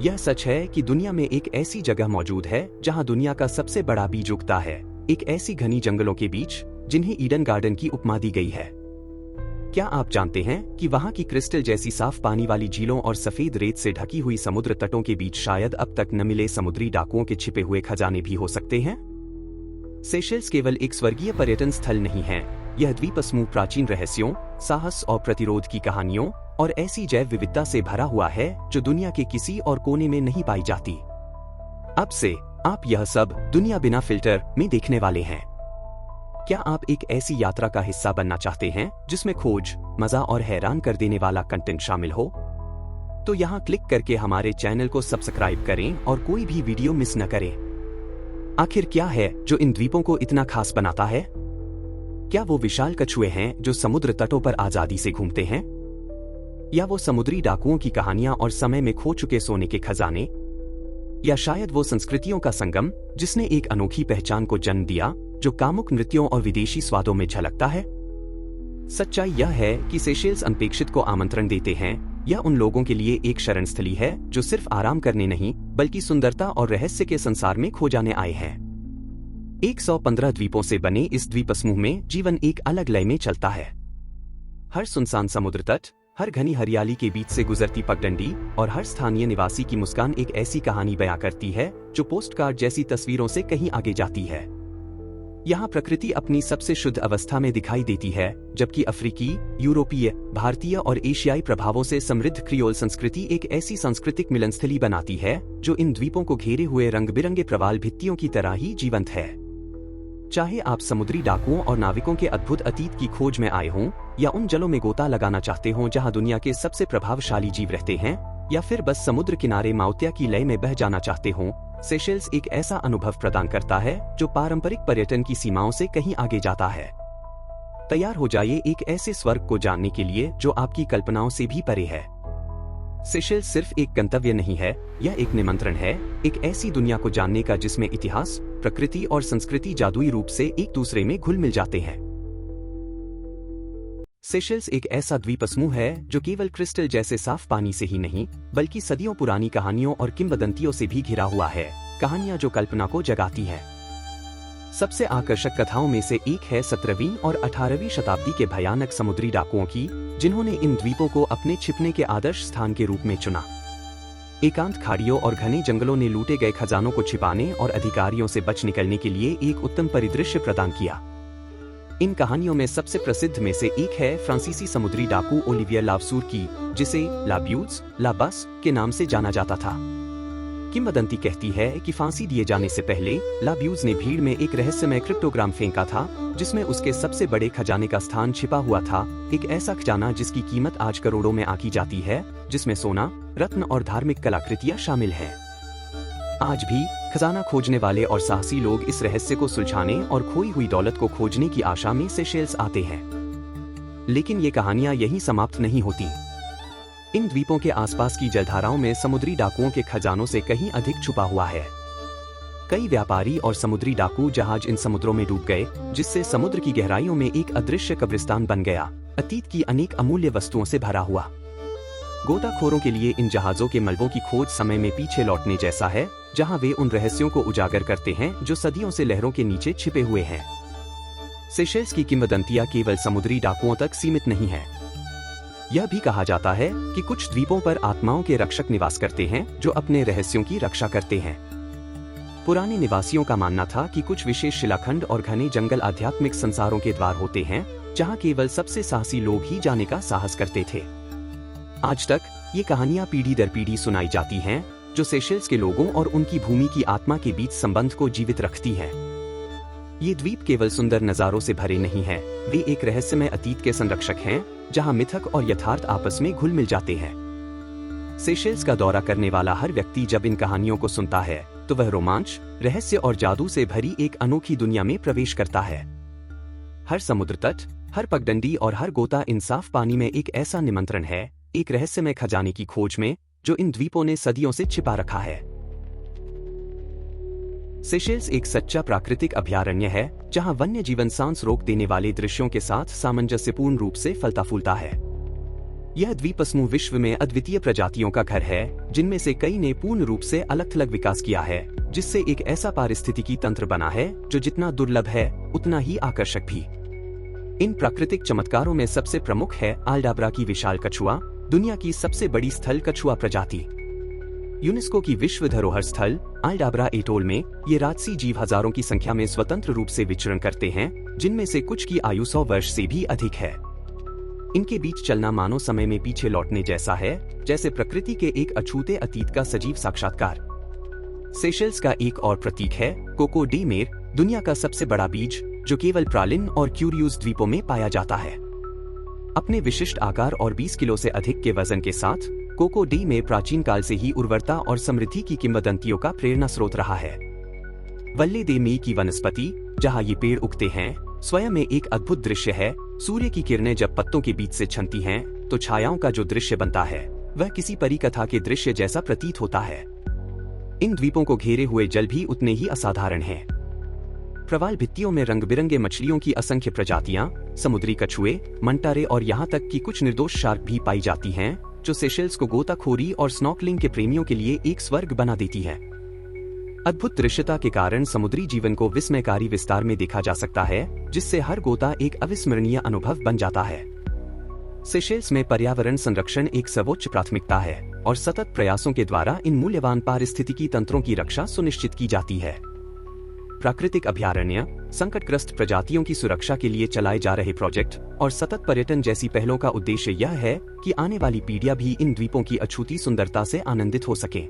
यह सच है कि दुनिया में एक ऐसी जगह मौजूद है जहां दुनिया का सबसे बड़ा बीज उगता है, एक ऐसी घनी जंगलों के बीच जिन्हें ईडन गार्डन की उपमा दी गई है। क्या आप जानते हैं कि वहां की क्रिस्टल जैसी साफ पानी वाली झीलों और सफेद रेत से ढकी हुई समुद्र तटों के बीच शायद अब तक न मिले समुद्री डाकुओं के छिपे हुए खजाने भी हो सकते हैं? सेशेल्स केवल एक स्वर्गीय पर्यटन स्थल नहीं है, यह द्वीप समूह प्राचीन रहस्यों, साहस और प्रतिरोध की कहानियों और ऐसी जैव विविधता से भरा हुआ है जो दुनिया के किसी और कोने में नहीं पाई जाती। अब से आप यह सब दुनिया बिना फिल्टर में देखने वाले हैं। क्या आप एक ऐसी यात्रा का हिस्सा बनना चाहते हैं जिसमें खोज, मजा और हैरान कर देने वाला कंटेंट शामिल हो? तो यहाँ क्लिक करके हमारे चैनल को सब्सक्राइब करें और कोई भी वीडियो मिस न करें। आखिर क्या है जो इन द्वीपों को इतना खास बनाता है? क्या वो विशाल कछुए हैं जो समुद्र तटों पर आजादी से घूमते हैं? या वो समुद्री डाकुओं की कहानियां और समय में खो चुके सोने के खजाने? या शायद वो संस्कृतियों का संगम जिसने एक अनोखी पहचान को जन्म दिया जो कामुक नृत्यों और विदेशी स्वादों में झलकता है? सच्चाई यह है कि सेशेल्स अनपेक्षित को आमंत्रण देते हैं। यह उन लोगों के लिए एक शरण स्थली है जो सिर्फ आराम करने नहीं बल्कि सुंदरता और रहस्य के संसार में खो जाने आए हैं। 115 द्वीपों से बने इस द्वीप समूह में जीवन एक अलग लय में चलता है। हर सुनसान समुद्र तट, हर घनी हरियाली के बीच से गुजरती पगडंडी और हर स्थानीय निवासी की मुस्कान एक ऐसी कहानी बयां करती है जो पोस्टकार्ड जैसी तस्वीरों से कहीं आगे जाती है। यहाँ प्रकृति अपनी सबसे शुद्ध अवस्था में दिखाई देती है, जबकि अफ्रीकी, यूरोपीय, भारतीय और एशियाई प्रभावों से समृद्ध क्रियोल संस्कृति एक ऐसी सांस्कृतिक मिलनस्थली बनाती है जो इन द्वीपों को घेरे हुए रंग बिरंगे प्रवाल भित्तियों की तरह ही जीवंत है। चाहे आप समुद्री डाकुओं और नाविकों के अद्भुत अतीत की खोज में आए हों, या उन जलों में गोता लगाना चाहते हों जहां दुनिया के सबसे प्रभावशाली जीव रहते हैं, या फिर बस समुद्र किनारे माउत्या की लय में बह जाना चाहते हों, सेशेल्स एक ऐसा अनुभव प्रदान करता है जो पारंपरिक पर्यटन की सीमाओं से कहीं आगे जाता है। तैयार हो जाइए एक ऐसे स्वर्ग को जानने के लिए जो आपकी कल्पनाओं से भी परे है। सेशेल्स सिर्फ एक गंतव्य नहीं है, यह एक निमंत्रण है, एक ऐसी दुनिया को जानने का जिसमें इतिहास, प्रकृति और संस्कृति जादुई रूप से एक दूसरे में घुल मिल जाते हैं। सेशेल्स एक ऐसा द्वीप समूह है जो केवल क्रिस्टल जैसे साफ पानी से ही नहीं बल्कि सदियों पुरानी कहानियों और किंवदंतियों से भी घिरा हुआ है, कहानियां जो कल्पना को जगाती हैं। सबसे आकर्षक कथाओं में से एक है 17वीं और 18वीं शताब्दी के भयानक समुद्री डाकुओं की, जिन्होंने इन द्वीपों को अपने छिपने के आदर्श स्थान के रूप में चुना। एकांत खाड़ियों और घने जंगलों ने लूटे गए खजानों को छिपाने और अधिकारियों से बच निकलने के लिए एक उत्तम परिदृश्य प्रदान किया। इन कहानियों में सबसे प्रसिद्ध में से एक है फ्रांसीसी समुद्री डाकू ओलिवियर लावसूर की, जिसे ला ब्यूज, ला बस के नाम से जाना जाता था। किंवदंती कहती है कि फांसी दिए जाने से पहले ला ब्यूज ने भीड़ में एक रहस्यमय क्रिप्टोग्राम फेंका था जिसमें उसके सबसे बड़े खजाने का स्थान छिपा हुआ था, एक ऐसा खजाना जिसकी कीमत आज करोड़ों में आंकी जाती है, जिसमें सोना, रत्न और धार्मिक कलाकृतियां शामिल हैं। आज भी खजाना खोजने वाले और साहसी लोग इस रहस्य को सुलझाने और खोई हुई दौलत को खोजने की आशा में सेशेल्स आते हैं। लेकिन ये कहानियां यहीं समाप्त नहीं होती। इन द्वीपों के आसपास की जलधाराओं में समुद्री डाकुओं के खजानों से कहीं अधिक छुपा हुआ है। कई व्यापारी और समुद्री डाकू जहाज इन समुद्रों में डूब गए, जिससे समुद्र की गहराइयों में एक अदृश्य कब्रिस्तान बन गया, अतीत की अनेक अमूल्य वस्तुओं से भरा हुआ। गोताखोरों के लिए इन जहाजों के मलबों की खोज समय में पीछे लौटने जैसा है, जहां वे उन रहस्यों को उजागर करते हैं जो सदियों से लहरों के नीचे छिपे हुए हैं। सेशेल्स की किंवदंतियां केवल समुद्री डाकुओं तक सीमित नहीं है। यह भी कहा जाता है कि कुछ द्वीपों पर आत्माओं के रक्षक निवास करते हैं जो अपने रहस्यों की रक्षा करते हैं। पुराने निवासियों का मानना था कि कुछ विशेष शिलाखंड और घने जंगल आध्यात्मिक संसारों के द्वार होते हैं, जहां केवल सबसे साहसी लोग ही जाने का साहस करते थे। आज तक ये कहानियां पीढ़ी दर पीढ़ी सुनाई जाती हैं, जो सेशेल्स के लोगों और उनकी भूमि की आत्मा के बीच संबंध को जीवित रखती हैं। ये द्वीप केवल सुंदर नजारों से भरे नहीं हैं, वे एक रहस्यमय अतीत के संरक्षक हैं, जहां मिथक और यथार्थ आपस में घुल मिल जाते हैं। सेशेल्स का दौरा करने वाला हर व्यक्ति जब इन कहानियों को सुनता है तो वह रोमांच, रहस्य और जादू से भरी एक अनोखी दुनिया में प्रवेश करता है। हर समुद्र तट, हर पगडंडी और हर गोता इन साफ पानी में एक ऐसा निमंत्रण है, एक रहस्यमय खजाने की खोज में जो इन द्वीपों ने सदियों से छिपा रखा है। सेशेल्स एक सच्चा प्राकृतिक अभयारण्य है, जहां वन्य जीवन सांस रोक देने वाले दृश्यों के साथ सामंजस्यपूर्ण रूप से फलता फूलता है। यह द्वीपसमूह विश्व में अद्वितीय प्रजातियों का घर है, जिनमें से कई ने पूर्ण रूप से अलग-थलग विकास किया है, जिससे एक ऐसा पारिस्थितिकी तंत्र बना है जो जितना दुर्लभ है उतना ही आकर्षक भी। इन प्राकृतिक चमत्कारों में सबसे प्रमुख है आल्डाब्रा की विशाल कछुआ, दुनिया की सबसे बड़ी स्थल कछुआ प्रजाति। यूनेस्को की विश्व धरोहर स्थल आल्डाब्रा एटोल में ये राजसी जीव हजारों की संख्या में स्वतंत्र रूप से विचरण करते हैं, जिनमें से कुछ की आयु 100 वर्ष से भी अधिक है। इनके बीच चलना मानव समय में पीछे लौटने जैसा है, जैसे प्रकृति के एक अछूते अतीत का सजीव साक्षात्कार। सेशेल्स का एक और प्रतीक है कोको डी मेर, दुनिया का सबसे बड़ा बीज जो केवल प्रालिन और क्यूरियूज द्वीपों में पाया जाता है। अपने विशिष्ट आकार और 20 किलो से अधिक के वजन के साथ कोको डी मेर प्राचीन काल से ही उर्वरता और समृद्धि की किंवदंतियों का प्रेरणा स्रोत रहा है। वल्ले दे मेई की वनस्पति, जहां ये पेड़ उगते हैं, स्वयं में एक अद्भुत दृश्य है। सूर्य की किरणें जब पत्तों के बीच से छनती हैं, तो छायाओं का जो दृश्य बनता है वह किसी परी कथा के दृश्य जैसा प्रतीत होता है। इन द्वीपों को घेरे हुए जल भी उतने ही असाधारण हैं। प्रवाल भित्तियों में रंग बिरंगे मछलियों की असंख्य प्रजातियां, समुद्री कछुए, मंटारे और यहाँ तक कि कुछ निर्दोष शार्क भी पाई जाती हैं, जो सेशेल्स को गोताखोरी और स्नॉर्कलिंग के प्रेमियों के लिए एक स्वर्ग बना देती है। अद्भुत दृश्यता के कारण समुद्री जीवन को विस्मयकारी विस्तार में देखा जा सकता है, जिससे हर गोता एक अविस्मरणीय अनुभव बन जाता है। सेशेल्स में पर्यावरण संरक्षण एक सर्वोच्च प्राथमिकता है और सतत प्रयासों के द्वारा इन मूल्यवान पारिस्थितिकी तंत्रों की रक्षा सुनिश्चित की जाती है। प्राकृतिक अभयारण्य, संकटग्रस्त प्रजातियों की सुरक्षा के लिए चलाए जा रहे प्रोजेक्ट और सतत पर्यटन जैसी पहलों का उद्देश्य यह है कि आने वाली पीढ़ियां भी इन द्वीपों की अछूती सुंदरता से आनंदित हो सकें।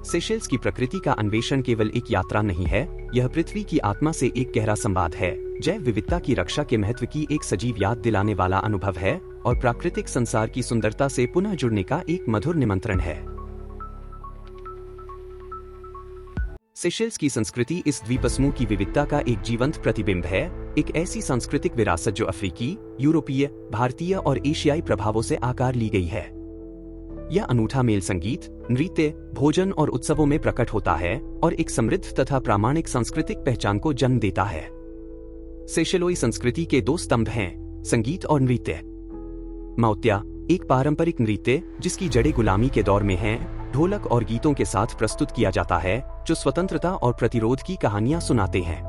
सेशेल्स की प्रकृति का अन्वेषण केवल एक यात्रा नहीं है, यह पृथ्वी की आत्मा से एक गहरा संवाद है, जैव विविधता की रक्षा के महत्व की एक सजीव याद दिलाने वाला अनुभव है और प्राकृतिक संसार की सुंदरता से पुनः जुड़ने का एक मधुर निमंत्रण है। सेशेल्स की संस्कृति इस द्वीपसमूह की विविधता का एक जीवंत प्रतिबिंब है, एक ऐसी सांस्कृतिक विरासत जो अफ्रीकी, यूरोपीय, भारतीय और एशियाई प्रभावों से आकार ली गई है। यह अनूठा मेल संगीत, नृत्य, भोजन और उत्सवों में प्रकट होता है और एक समृद्ध तथा प्रामाणिक सांस्कृतिक पहचान को जन्म देता है। सेशेलोई संस्कृति के दो स्तंभ हैं, संगीत और नृत्य। माउत्या, एक पारंपरिक नृत्य जिसकी जड़ें गुलामी के दौर में हैं, ढोलक और गीतों के साथ प्रस्तुत किया जाता है, जो स्वतंत्रता और प्रतिरोध की कहानियां सुनाते हैं।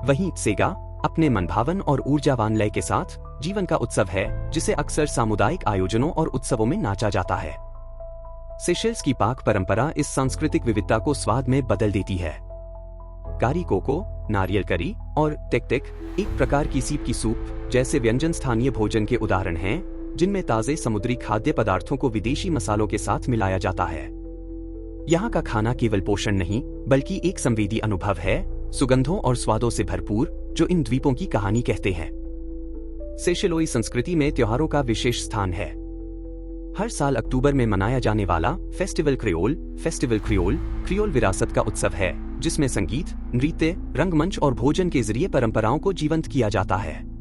वहीं सेगा अपने मनभावन और ऊर्जावान लय के साथ जीवन का उत्सव है, जिसे अक्सर सामुदायिक आयोजनों और उत्सवों में नाचा जाता है। सेशेल्स की पाक परंपरा इस सांस्कृतिक विविधता को स्वाद में बदल देती है। कारी कोको, नारियल करी और टेक-टेक, एक प्रकार की सीप की सूप जैसे व्यंजन स्थानीय भोजन के उदाहरण हैं, जिनमें ताजे समुद्री खाद्य पदार्थों को विदेशी मसालों के साथ मिलाया जाता है। यहाँ का खाना केवल पोषण नहीं, बल्कि एक संवेदी अनुभव है, सुगंधों और स्वादों से भरपूर, जो इन द्वीपों की कहानी कहते हैं। सेशेलोई संस्कृति में त्योहारों का विशेष स्थान है। हर साल अक्टूबर में मनाया जाने वाला फेस्टिवल क्रियोल विरासत का उत्सव है, जिसमें संगीत, नृत्य, रंगमंच और भोजन के जरिए परंपराओं को जीवंत किया जाता है।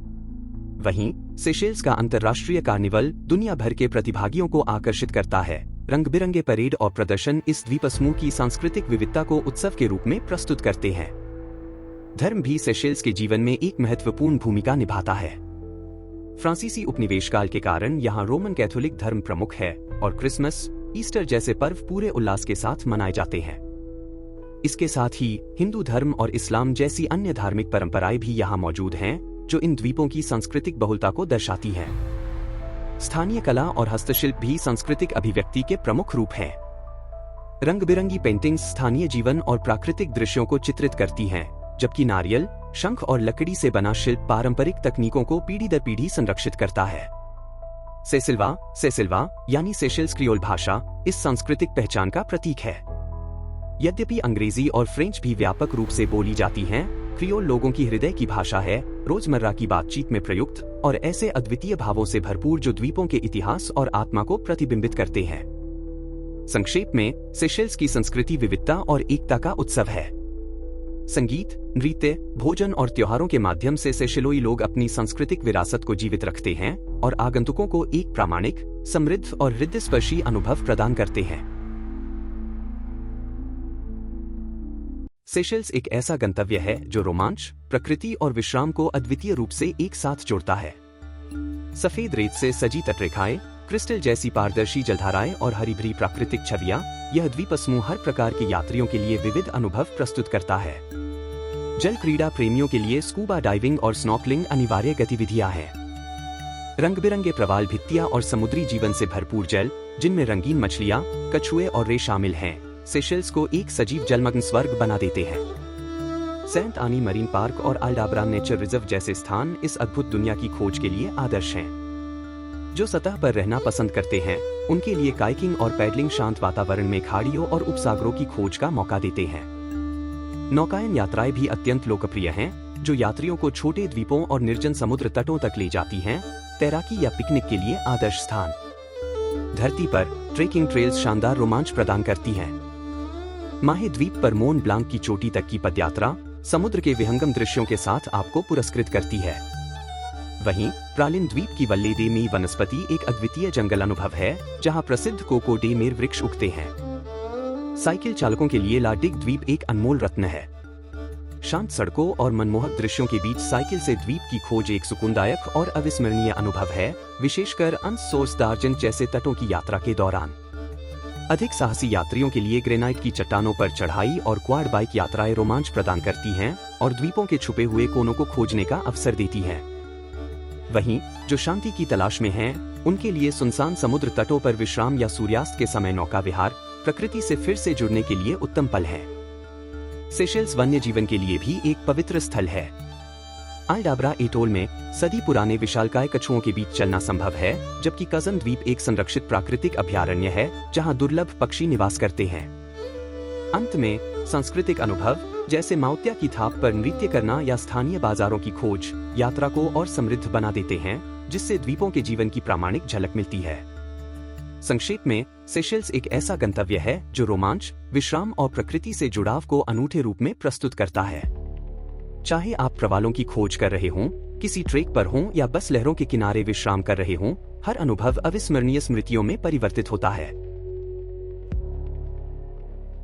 वहीं सेशेल्स का अंतर्राष्ट्रीय कार्निवल दुनिया भर के प्रतिभागियों को आकर्षित करता है। रंग बिरंगे परेड और प्रदर्शन इस द्वीपसमूह की सांस्कृतिक विविधता को उत्सव के रूप में प्रस्तुत करते हैं। धर्म भी सेशेल्स के जीवन में एक महत्वपूर्ण भूमिका निभाता है। फ्रांसीसी उपनिवेश काल के कारण यहाँ रोमन कैथोलिक धर्म प्रमुख है और क्रिसमस, ईस्टर जैसे पर्व पूरे उल्लास के साथ मनाए जाते हैं। इसके साथ ही हिंदू धर्म और इस्लाम जैसी अन्य धार्मिक परंपराएं भी यहाँ मौजूद हैं, जो इन द्वीपों की सांस्कृतिक बहुलता को दर्शाती हैं। स्थानीय कला और हस्तशिल्प भी सांस्कृतिक अभिव्यक्ति के प्रमुख रूप हैं। रंग बिरंगी पेंटिंग्स स्थानीय जीवन और प्राकृतिक दृश्यों को चित्रित करती हैं, जबकि नारियल, शंख और लकड़ी से बना शिल्प पारंपरिक तकनीकों को पीढ़ी दर पीढ़ी संरक्षित करता है। सेसिल्वा यानी सेशेल्स क्रियोल भाषा इस सांस्कृतिक पहचान का प्रतीक है। यद्यपि अंग्रेजी और फ्रेंच भी व्यापक रूप से बोली जाती हैं, क्रियोल लोगों की हृदय की भाषा है, रोजमर्रा की बातचीत में प्रयुक्त और ऐसे अद्वितीय भावों से भरपूर जो द्वीपों के इतिहास और आत्मा को प्रतिबिंबित करते हैं। संक्षेप में, सेशेल्स की संस्कृति विविधता और एकता का उत्सव है। संगीत, नृत्य, भोजन और त्योहारों के माध्यम से सेशेलोई लोग अपनी सांस्कृतिक विरासत को जीवित रखते हैं और आगंतुकों को एक प्रामाणिक, समृद्ध और हृदयस्पर्शी अनुभव प्रदान करते हैं। सेशेल्स एक ऐसा गंतव्य है जो रोमांच, प्रकृति और विश्राम को अद्वितीय रूप से एक साथ जोड़ता है। सफेद रेत से सजी तटरेखाएं, क्रिस्टल जैसी पारदर्शी जलधाराएं और हरी भरी प्राकृतिक छवियां, यह द्वीप समूह हर प्रकार के यात्रियों के लिए विविध अनुभव प्रस्तुत करता है। जल क्रीड़ा प्रेमियों के लिए स्कूबा डाइविंग और स्नॉर्कलिंग अनिवार्य गतिविधियां हैं। रंग बिरंगे प्रवाल भित्तियां और समुद्री जीवन से भरपूर जल, जिनमें रंगीन मछलियां, कछुए और रे शामिल हैं, सेशेल्स को एक सजीव जलमग्न स्वर्ग बना देते हैं। सेंट आनी मरीन पार्क और अल्डाब्रा नेचर रिजर्व जैसे स्थान इस अद्भुत दुनिया की खोज के लिए आदर्श हैं। जो सतह पर रहना पसंद करते हैं, उनके लिए काइकिंग और पैडलिंग शांत वातावरण में खाड़ियों और उपसागरों की खोज का मौका देते हैं। नौकायन यात्राएं भी अत्यंत लोकप्रिय हैं, जो यात्रियों को छोटे द्वीपों और निर्जन समुद्र तटों तक ले जाती हैं, तैराकी या पिकनिक के लिए आदर्श स्थान। धरती पर ट्रेकिंग ट्रेल्स शानदार रोमांच प्रदान करती हैं। माहे द्वीप पर मोन ब्लांक की चोटी तक की पदयात्रा समुद्र के विहंगम दृश्यों के साथ आपको पुरस्कृत करती है। वहीं प्रालिन द्वीप की वल्ले दे मी वनस्पति एक अद्वितीय जंगल अनुभव है, जहां प्रसिद्ध कोको डे मेर वृक्ष उगते हैं। साइकिल चालकों के लिए ला डिग द्वीप एक अनमोल रत्न है। शांत सड़कों और मनमोहक दृश्यों के बीच साइकिल से द्वीप की खोज एक सुकूनदायक और अविस्मरणीय अनुभव है, विशेषकर अनसोर्स दार्जन जैसे तटों की यात्रा के दौरान। अधिक साहसी यात्रियों के लिए ग्रेनाइट की चट्टानों पर चढ़ाई और क्वाड बाइक यात्राएं रोमांच प्रदान करती हैं और द्वीपों के छुपे हुए कोनों को खोजने का अवसर देती हैं। वहीं जो शांति की तलाश में हैं, उनके लिए सुनसान समुद्र तटों पर विश्राम या सूर्यास्त के समय नौका विहार प्रकृति से फिर से जुड़ने के लिए उत्तम पल है। सेशेल्स वन्य जीवन के लिए भी एक पवित्र स्थल है। अल्डाब्रा एटोल में सदी पुराने विशालकाय कछुओं के बीच चलना संभव है, जबकि कज़न द्वीप एक संरक्षित प्राकृतिक अभयारण्य है, जहां दुर्लभ पक्षी निवास करते हैं। अंत में सांस्कृतिक अनुभव, जैसे माउत्या की थाप पर नृत्य करना या स्थानीय बाजारों की खोज, यात्रा को और समृद्ध बना देते हैं, जिससे द्वीपों के जीवन की प्रामाणिक झलक मिलती है। संक्षेप में, सेशेल्स एक ऐसा गंतव्य है जो रोमांच, विश्राम और प्रकृति से जुड़ाव को अनूठे रूप में प्रस्तुत करता है। चाहे आप प्रवालों की खोज कर रहे हों, किसी ट्रेक पर हों या बस लहरों के किनारे विश्राम कर रहे हों, हर अनुभव अविस्मरणीय स्मृतियों में परिवर्तित होता है।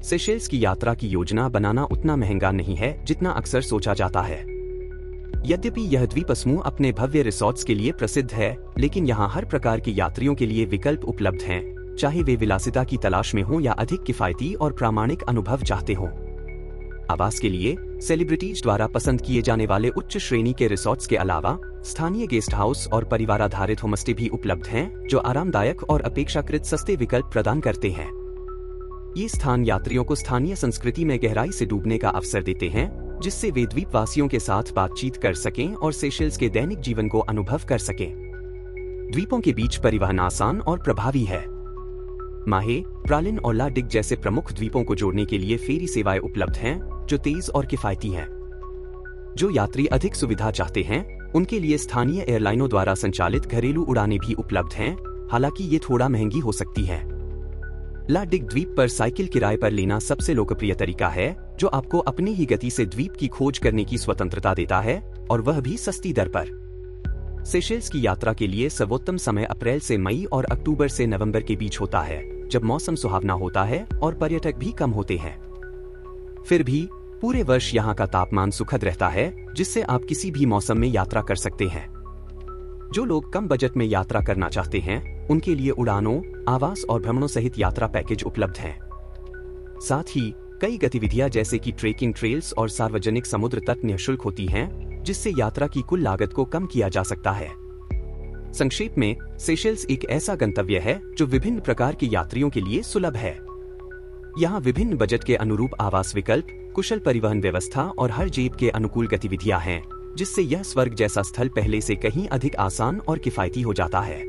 सेशेल्स की यात्रा की योजना बनाना उतना महंगा नहीं है जितना अक्सर सोचा जाता है। यद्यपि यह द्वीप समूह अपने भव्य रिसॉर्ट्स के लिए प्रसिद्ध है, लेकिन यहाँ हर प्रकार के यात्रियों के लिए विकल्प उपलब्ध हैं, चाहे वे विलासिता की तलाश में हों या अधिक किफायती और प्रामाणिक अनुभव चाहते हों। आवास के लिए सेलिब्रिटीज द्वारा पसंद किए जाने वाले उच्च श्रेणी के रिसॉर्ट्स के अलावा स्थानीय गेस्ट हाउस और परिवार आधारित होमस्टे भी उपलब्ध हैं, जो आरामदायक और अपेक्षाकृत सस्ते विकल्प प्रदान करते हैं। ये स्थान यात्रियों को स्थानीय संस्कृति में गहराई से डूबने का अवसर देते हैं, जिससे वे द्वीपवासियों के साथ बातचीत कर सकें और सेशेल्स के दैनिक जीवन को अनुभव कर सकें। द्वीपों के बीच परिवहन आसान और प्रभावी है। माहे, प्रालिन और ला डिग जैसे प्रमुख द्वीपों को जोड़ने के लिए फेरी सेवाएं उपलब्ध हैं, जो तेज और किफायती हैं। जो यात्री अधिक सुविधा चाहते हैं, उनके लिए स्थानीय एयरलाइनों द्वारा संचालित घरेलू उड़ानें भी उपलब्ध हैं, हालांकि ये थोड़ा महंगी हो सकती हैं। ला डिग द्वीप पर साइकिल किराए पर लेना सबसे लोकप्रिय तरीका है, जो आपको अपनी ही गति से द्वीप की खोज करने की स्वतंत्रता देता है, और वह भी सस्ती दर पर। सेशेल्स की यात्रा के लिए सर्वोत्तम समय अप्रैल से मई और अक्टूबर से नवंबर के बीच होता है, जब मौसम सुहावना होता है और पर्यटक भी कम होते हैं। फिर भी पूरे वर्ष यहाँ का तापमान सुखद रहता है, जिससे आप किसी भी मौसम में यात्रा कर सकते हैं। जो लोग कम बजट में यात्रा करना चाहते हैं, उनके लिए उड़ानों, आवास और भ्रमणों सहित यात्रा पैकेज उपलब्ध हैं। साथ ही कई गतिविधियां जैसे कि ट्रेकिंग ट्रेल्स और सार्वजनिक समुद्र तट निःशुल्क होती हैं, जिससे यात्रा की कुल लागत को कम किया जा सकता है। संक्षेप में, सेशेल्स एक ऐसा गंतव्य है जो विभिन्न प्रकार के यात्रियों के लिए सुलभ है। यहाँ विभिन्न बजट के अनुरूप आवास विकल्प, कुशल परिवहन व्यवस्था और हर जेब के अनुकूल गतिविधियां हैं, जिससे यह स्वर्ग जैसा स्थल पहले से कहीं अधिक आसान और किफायती हो जाता है।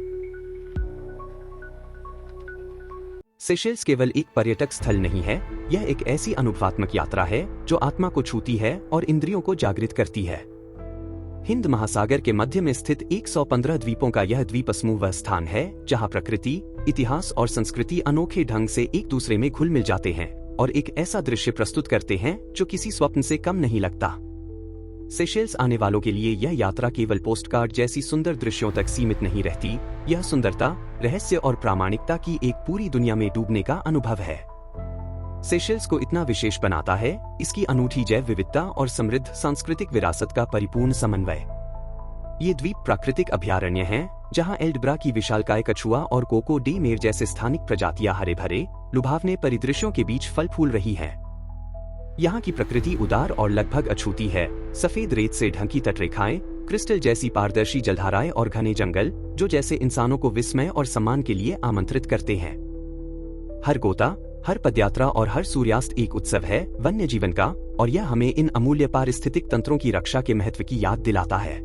सेशेल्स केवल एक पर्यटक स्थल नहीं है, यह एक ऐसी अनुभवात्मक यात्रा है जो आत्मा को छूती है और इंद्रियों को जागृत करती है। हिंद महासागर के मध्य में स्थित 115 द्वीपों का यह द्वीप समूह वह स्थान है जहां प्रकृति, इतिहास और संस्कृति अनोखे ढंग से एक दूसरे में घुल मिल जाते हैं और एक ऐसा दृश्य प्रस्तुत करते हैं जो किसी स्वप्न से कम नहीं लगता। सेशेल्स आने वालों के लिए यह यात्रा केवल पोस्टकार्ड जैसी सुंदर दृश्यों तक सीमित नहीं रहती, यह सुंदरता, रहस्य और प्रामाणिकता की एक पूरी दुनिया में डूबने का अनुभव है। सेशेल्स को इतना विशेष बनाता है इसकी अनूठी जैव विविधता और समृद्ध सांस्कृतिक विरासत का परिपूर्ण समन्वय। ये द्वीप प्राकृतिक अभयारण्य हैं, जहां एल्डब्रा की विशालकाय कछुआ और कोको डी मेर जैसे स्थानिक प्रजातियां हरे भरे लुभावने परिदृश्यों के बीच फल फूल रही हैं। यहाँ की प्रकृति उदार और लगभग अछूती है। सफेद रेत से ढकी तटरेखाएं, क्रिस्टल जैसी पारदर्शी जलधाराएं और घने जंगल जो जैसे इंसानों को विस्मय और सम्मान के लिए आमंत्रित करते हैं। हर गोता, हर पदयात्रा और हर सूर्यास्त एक उत्सव है वन्य जीवन का, और यह हमें इन अमूल्य पारिस्थितिक तंत्रों की रक्षा के महत्व की याद दिलाता है।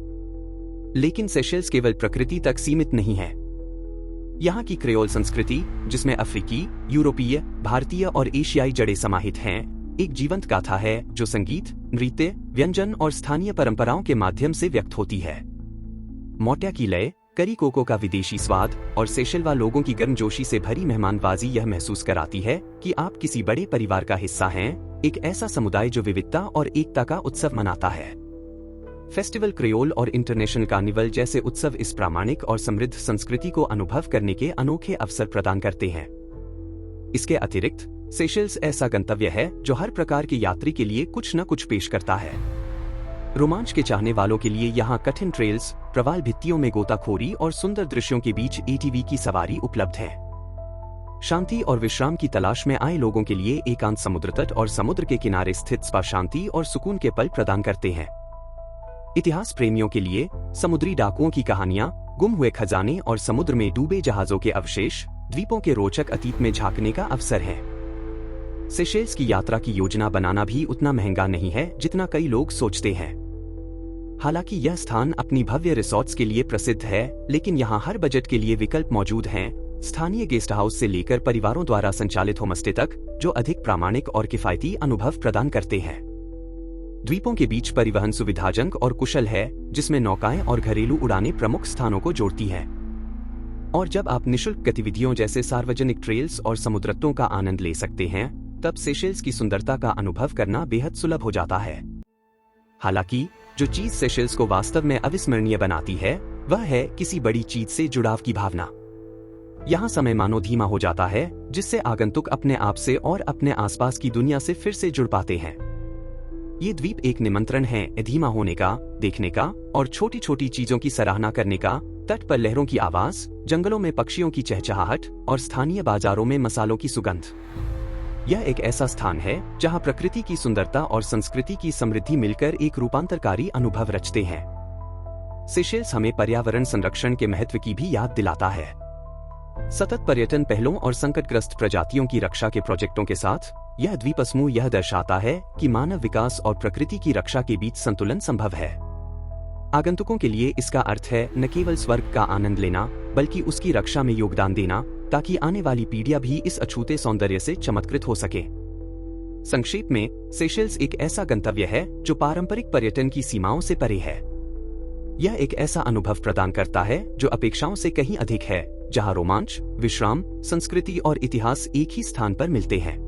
लेकिन सेशेल्स केवल प्रकृति तक सीमित नहीं है। यहाँ की क्रेओल संस्कृति, जिसमें अफ्रीकी, यूरोपीय, भारतीय और एशियाई जड़ें समाहित हैं, एक जीवंत गाथा है जो संगीत, नृत्य, व्यंजन और स्थानीय परंपराओं के माध्यम से व्यक्त होती है। मोट्या की लय, करी कोको का विदेशी स्वाद और सेशेल्वा लोगों की गर्मजोशी से भरी मेहमानबाजी यह महसूस कराती है कि आप किसी बड़े परिवार का हिस्सा हैं, एक ऐसा समुदाय जो विविधता और एकता का उत्सव मनाता है। फेस्टिवल क्रेओल और इंटरनेशनल कार्निवल जैसे उत्सव इस प्रामाणिक और समृद्ध संस्कृति को अनुभव करने के अनोखे अवसर प्रदान करते हैं। इसके अतिरिक्त सेशेल्स ऐसा गंतव्य है जो हर प्रकार के यात्री के लिए कुछ न कुछ पेश करता है। रोमांच के चाहने वालों के लिए यहाँ कठिन ट्रेल्स, प्रवाल भित्तियों में गोताखोरी और सुंदर दृश्यों के बीच एटीवी की सवारी उपलब्ध है। शांति और विश्राम की तलाश में आए लोगों के लिए एकांत समुद्र तट और समुद्र के किनारे स्थित स्पा शांति और सुकून के पल प्रदान करते हैं। इतिहास प्रेमियों के लिए समुद्री डाकुओं की कहानियां, गुम हुए खजाने और समुद्र में डूबे जहाजों के अवशेष द्वीपों के रोचक अतीत में झांकने का अवसर है। सेशेल्स की यात्रा की योजना बनाना भी उतना महंगा नहीं है जितना कई लोग सोचते हैं। हालांकि यह स्थान अपनी भव्य रिसॉर्ट्स के लिए प्रसिद्ध है, लेकिन यहाँ हर बजट के लिए विकल्प मौजूद हैं। स्थानीय गेस्ट हाउस से लेकर परिवारों द्वारा संचालित होमस्टे तक, जो अधिक प्रामाणिक और किफायती अनुभव प्रदान करते हैं। द्वीपों के बीच परिवहन सुविधाजनक और कुशल है, जिसमें नौकाएं और घरेलू उड़ानें प्रमुख स्थानों को जोड़ती हैं। और जब आप निशुल्क गतिविधियों जैसे सार्वजनिक ट्रेल्स और समुद्रत्तों का आनंद ले सकते हैं, तब सेशेल्स की सुंदरता का अनुभव करना बेहद सुलभ हो जाता है। हालांकि जो चीज सेशेल्स को वास्तव में अविस्मरणीय बनाती है, वह है किसी बड़ी चीज से जुड़ाव की भावना। यहाँ समय मानो धीमा हो जाता है, जिससे आगंतुक अपने आप से और अपने आसपास की दुनिया से फिर से जुड़ पाते हैं। ये द्वीप एक निमंत्रण है धीमा होने का, देखने का और छोटी छोटी चीजों की सराहना करने का। तट पर लहरों की आवाज, जंगलों में पक्षियों की चहचहाहट और स्थानीय बाजारों में मसालों की सुगंध। यह एक ऐसा स्थान है जहां प्रकृति की सुंदरता और संस्कृति की समृद्धि मिलकर एक रूपांतरकारी अनुभव रचते हैं। सेशेल्स हमें पर्यावरण संरक्षण के महत्व की भी याद दिलाता है। सतत पर्यटन पहलों और संकटग्रस्त प्रजातियों की रक्षा के प्रोजेक्टों के साथ यह द्वीप समूह यह दर्शाता है कि मानव विकास और प्रकृति की रक्षा के बीच संतुलन संभव है। आगंतुकों के लिए इसका अर्थ है न केवल स्वर्ग का आनंद लेना, बल्कि उसकी रक्षा में योगदान देना, ताकि आने वाली पीढ़ियां भी इस अछूते सौंदर्य से चमत्कृत हो सके। संक्षेप में, सेशेल्स एक ऐसा गंतव्य है जो पारंपरिक पर्यटन की सीमाओं से परे है। यह एक ऐसा अनुभव प्रदान करता है जो अपेक्षाओं से कहीं अधिक है, जहां रोमांच, विश्राम, संस्कृति और इतिहास एक ही स्थान पर मिलते हैं।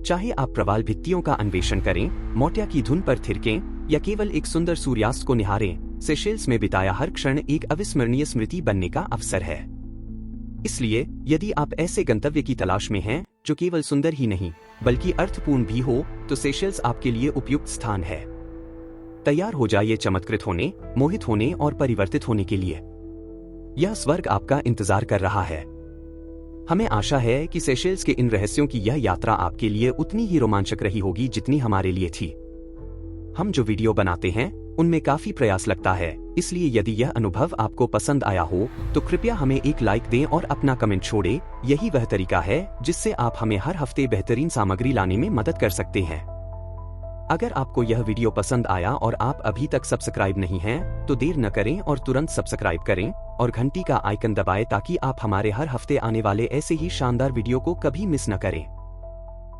चाहे आप प्रवाल भित्तियों का अन्वेषण करें, मोट्या की धुन पर थिरकें या केवल एक सुंदर सूर्यास्त को निहारें, सेशेल्स में बिताया हर क्षण एक अविस्मरणीय स्मृति बनने का अवसर है। इसलिए यदि आप ऐसे गंतव्य की तलाश में हैं जो केवल सुंदर ही नहीं बल्कि अर्थपूर्ण भी हो, तो सेशेल्स आपके लिए उपयुक्त स्थान है। तैयार हो जाइए चमत्कृत होने, मोहित होने और परिवर्तित होने के लिए। यह स्वर्ग आपका इंतजार कर रहा है। हमें आशा है कि सेशेल्स के इन रहस्यों की यह यात्रा आपके लिए उतनी ही रोमांचक रही होगी जितनी हमारे लिए थी। हम जो वीडियो बनाते हैं उनमें काफी प्रयास लगता है, इसलिए यदि यह अनुभव आपको पसंद आया हो तो कृपया हमें एक लाइक दें और अपना कमेंट छोड़ें। यही वह तरीका है जिससे आप हमें हर हफ्ते बेहतरीन सामग्री लाने में मदद कर सकते हैं। अगर आपको यह वीडियो पसंद आया और आप अभी तक सब्सक्राइब नहीं हैं, तो देर न करें और तुरंत सब्सक्राइब करें और घंटी का आइकन दबाएं ताकि आप हमारे हर हफ्ते आने वाले ऐसे ही शानदार वीडियो को कभी मिस न करें।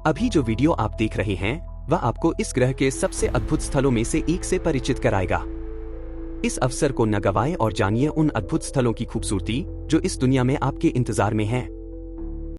अभी जो वीडियो आप देख रहे हैं वह आपको इस ग्रह के सबसे अद्भुत स्थलों में से एक से परिचित कराएगा। इस अवसर को न गवाएं और जानिए उन अद्भुत स्थलों की खूबसूरती जो इस दुनिया में आपके इंतजार में है।